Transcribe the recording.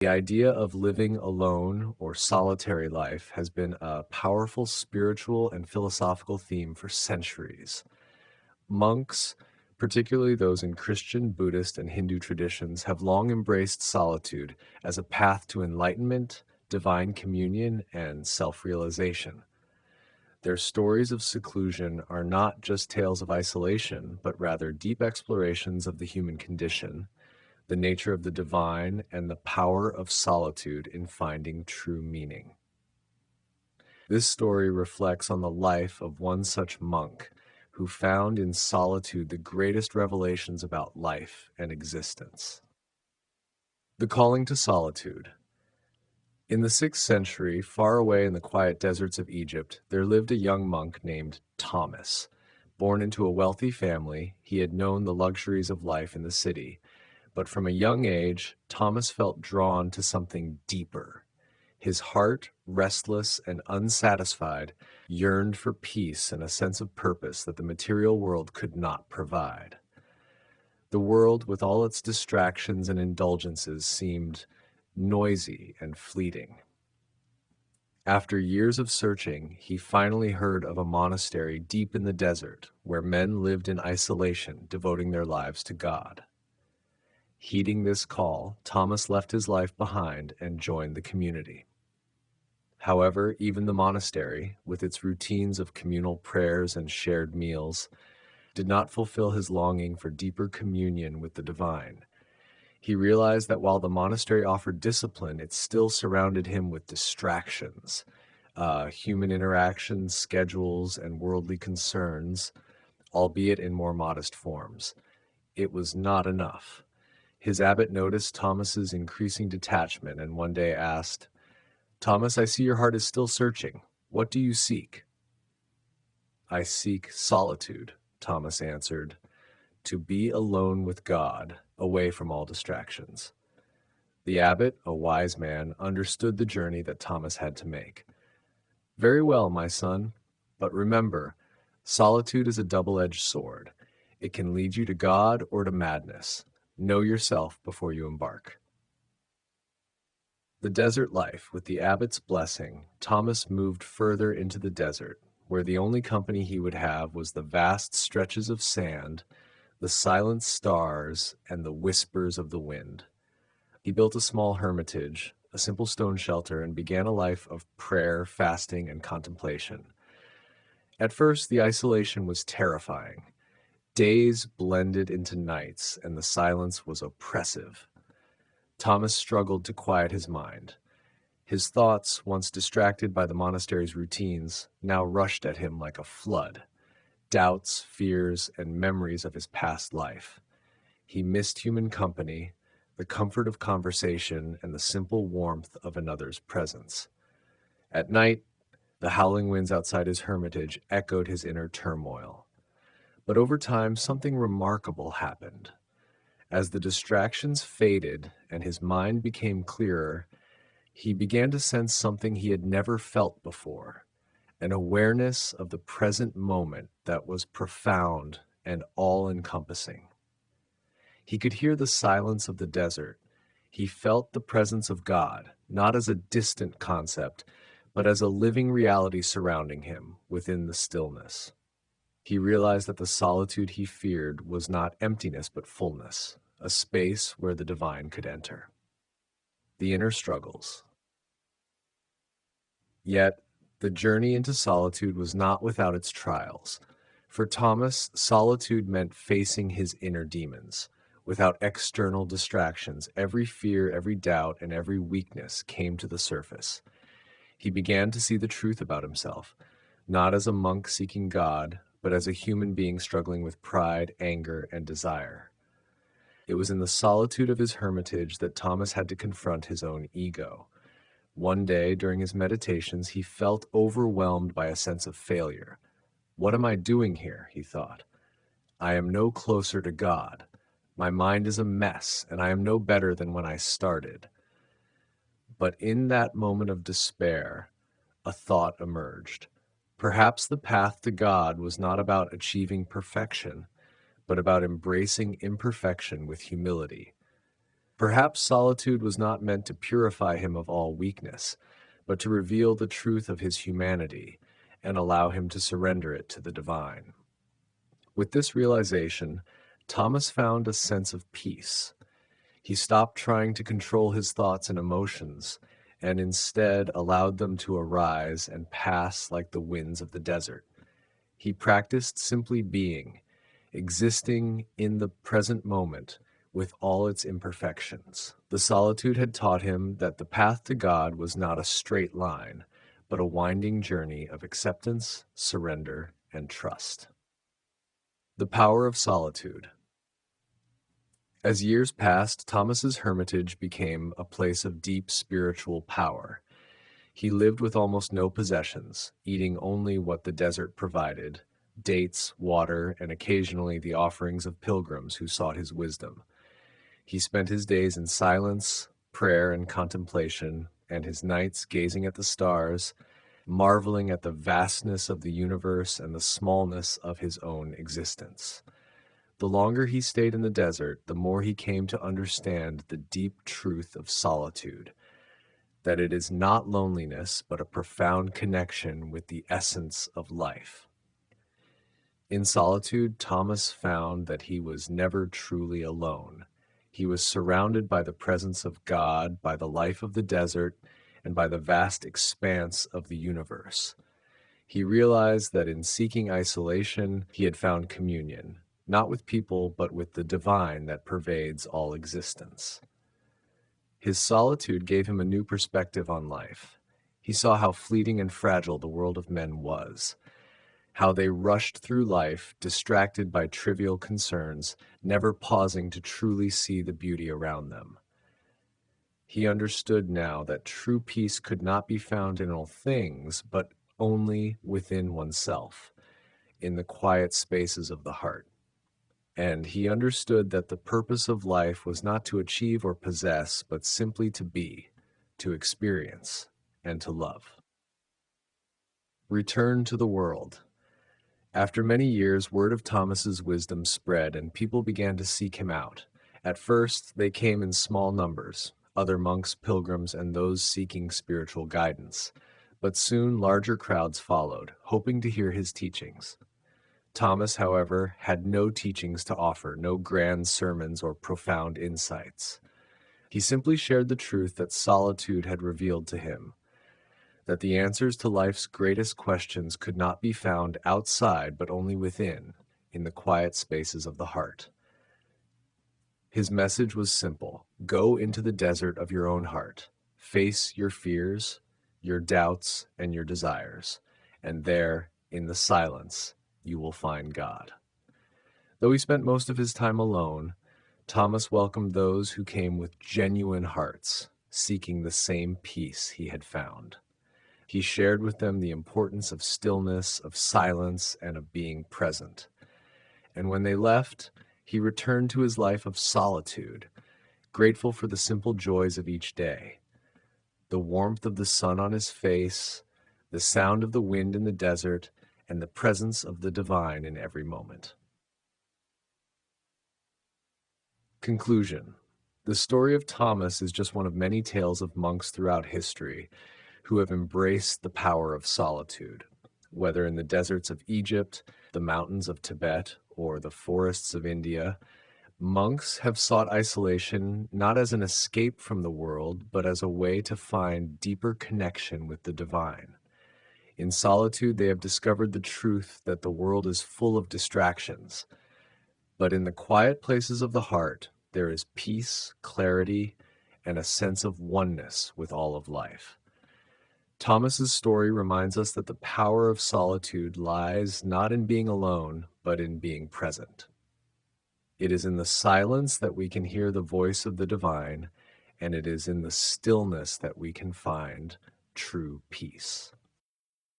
The idea of living alone or solitary life has been a powerful spiritual and philosophical theme for centuries. Monks, particularly those in Christian, Buddhist, and Hindu traditions, have long embraced solitude as a path to enlightenment, divine communion, and self realization. Their stories of seclusion are not just tales of isolation, but rather deep explorations of the human condition, the nature of the divine, and the power of solitude in finding true meaning. This story reflects on the life of one such monk who found in solitude the greatest revelations about life and existence. The calling to solitude. In the 6th century, far away in the quiet deserts of Egypt, there lived a young monk named Thomas. Born into a wealthy family, he had known the luxuries of life in the city, but from a young age, Thomas felt drawn to something deeper. His heart, restless and unsatisfied, yearned for peace and a sense of purpose that the material world could not provide. The world, with all its distractions and indulgences, seemed noisy and fleeting. After years of searching, he finally heard of a monastery deep in the desert where men lived in isolation, devoting their lives to God. Heeding this call, Thomas left his life behind and joined the community. However, even the monastery, with its routines of communal prayers and shared meals, did not fulfill his longing for deeper communion with the divine. He realized that while the monastery offered discipline, it still surrounded him with distractions, human interactions, schedules, and worldly concerns, albeit in more modest forms. It was not enough. His abbot noticed Thomas's increasing detachment and one day asked, "Thomas, I see your heart is still searching. What do you seek?" "I seek solitude," Thomas answered, "to be alone with God, away from all distractions." The abbot, a wise man, understood the journey that Thomas had to make. "Very well, my son, but remember, solitude is a double-edged sword. It can lead you to God or to madness. Know yourself before you embark." The desert life. With the abbot's blessing, Thomas moved further into the desert, where the only company he would have was the vast stretches of sand, the silent stars, and the whispers of the wind. He built a small hermitage, a simple stone shelter, and began a life of prayer, fasting, and contemplation. At first, the isolation was terrifying. Days blended into nights, and the silence was oppressive. Thomas struggled to quiet his mind. His thoughts, once distracted by the monastery's routines, now rushed at him like a flood. Doubts, fears, and memories of his past life. He missed human company, the comfort of conversation, and the simple warmth of another's presence. At night, the howling winds outside his hermitage echoed his inner turmoil. But over time, something remarkable happened. As the distractions faded and his mind became clearer, he began to sense something he had never felt before, an awareness of the present moment that was profound and all-encompassing. He could hear the silence of the desert. He felt the presence of God, not as a distant concept, but as a living reality surrounding him within the stillness. He realized that the solitude he feared was not emptiness but fullness, a space where the divine could enter. The inner struggles. Yet, the journey into solitude was not without its trials. For Thomas, solitude meant facing his inner demons. Without external distractions, every fear, every doubt, and every weakness came to the surface. He began to see the truth about himself, not as a monk seeking God, but as a human being struggling with pride, anger, and desire. It was in the solitude of his hermitage that Thomas had to confront his own ego. One day, during his meditations, he felt overwhelmed by a sense of failure. "What am I doing here?" he thought. "I am no closer to God. My mind is a mess, and I am no better than when I started." But in that moment of despair, a thought emerged. Perhaps the path to God was not about achieving perfection, but about embracing imperfection with humility. Perhaps solitude was not meant to purify him of all weakness, but to reveal the truth of his humanity and allow him to surrender it to the divine. With this realization, Thomas found a sense of peace. He stopped trying to control his thoughts and emotions and instead allowed them to arise and pass like the winds of the desert. He practiced simply being, existing in the present moment with all its imperfections. The solitude had taught him that the path to God was not a straight line, but a winding journey of acceptance, surrender, and trust. The power of solitude. As years passed, Thomas's hermitage became a place of deep spiritual power. He lived with almost no possessions, eating only what the desert provided: dates, water, and occasionally the offerings of pilgrims who sought his wisdom. He spent his days in silence, prayer, and contemplation, and his nights gazing at the stars, marveling at the vastness of the universe and the smallness of his own existence. The longer he stayed in the desert, the more he came to understand the deep truth of solitude, that it is not loneliness, but a profound connection with the essence of life. In solitude, Thomas found that he was never truly alone. He was surrounded by the presence of God, by the life of the desert, and by the vast expanse of the universe. He realized that in seeking isolation, he had found communion, not with people, but with the divine that pervades all existence. His solitude gave him a new perspective on life. He saw how fleeting and fragile the world of men was, how they rushed through life, distracted by trivial concerns, never pausing to truly see the beauty around them. He understood now that true peace could not be found in all things, but only within oneself, in the quiet spaces of the heart. And he understood that the purpose of life was not to achieve or possess, but simply to be, to experience, and to love. Return to the world. After many years, word of Thomas's wisdom spread, and people began to seek him out. At first, they came in small numbers, other monks, pilgrims, and those seeking spiritual guidance. But soon larger crowds followed, hoping to hear his teachings. Thomas, however, had no teachings to offer, no grand sermons or profound insights. He simply shared the truth that solitude had revealed to him, that the answers to life's greatest questions could not be found outside but only within, in the quiet spaces of the heart. His message was simple: go into the desert of your own heart, face your fears, your doubts, and your desires, and there, in the silence, you will find God. Though he spent most of his time alone, Thomas welcomed those who came with genuine hearts, seeking the same peace he had found. He shared with them the importance of stillness, of silence, and of being present. And when they left, he returned to his life of solitude, grateful for the simple joys of each day: the warmth of the sun on his face, the sound of the wind in the desert, and the presence of the divine in every moment. Conclusion. The story of Thomas is just one of many tales of monks throughout history who have embraced the power of solitude. Whether in the deserts of Egypt, the mountains of Tibet, or the forests of India, monks have sought isolation not as an escape from the world, but as a way to find deeper connection with the divine. In solitude, they have discovered the truth that the world is full of distractions, but in the quiet places of the heart, there is peace, clarity, and a sense of oneness with all of life. Thomas's story reminds us that the power of solitude lies not in being alone, but in being present. It is in the silence that we can hear the voice of the divine, and it is in the stillness that we can find true peace.